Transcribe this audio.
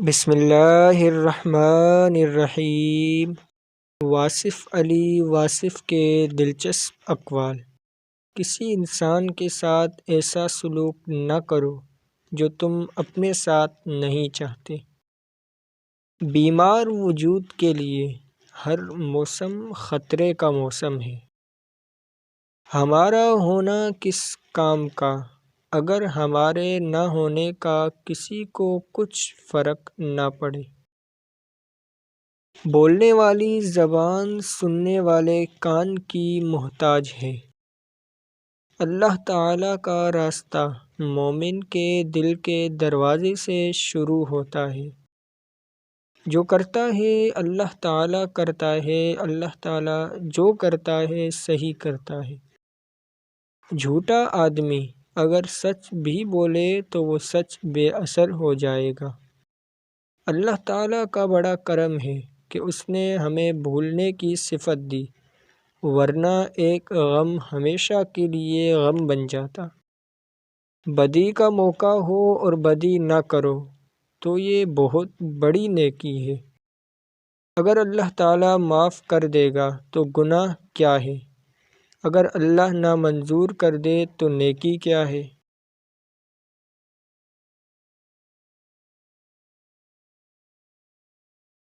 بسم اللہ الرحمن الرحیم۔ واصف علی واصف کے دلچسپ اقوال۔ کسی انسان کے ساتھ ایسا سلوک نہ کرو جو تم اپنے ساتھ نہیں چاہتے۔ بیمار وجود کے لیے ہر موسم خطرے کا موسم ہے۔ ہمارا ہونا کس کام کا اگر ہمارے نہ ہونے کا کسی کو کچھ فرق نہ پڑے۔ بولنے والی زبان سننے والے کان کی محتاج ہے۔ اللہ تعالیٰ کا راستہ مومن کے دل کے دروازے سے شروع ہوتا ہے۔ جو کرتا ہے اللہ تعالیٰ کرتا ہے، اللہ تعالیٰ جو کرتا ہے صحیح کرتا ہے۔ جھوٹا آدمی اگر سچ بھی بولے تو وہ سچ بے اثر ہو جائے گا۔ اللہ تعالیٰ کا بڑا کرم ہے کہ اس نے ہمیں بھولنے کی صفت دی، ورنہ ایک غم ہمیشہ کے لیے غم بن جاتا۔ بدی کا موقع ہو اور بدی نہ کرو تو یہ بہت بڑی نیکی ہے۔ اگر اللہ تعالیٰ معاف کر دے گا تو گناہ کیا ہے؟ اگر اللہ نامنظور کر دے تو نیکی کیا ہے؟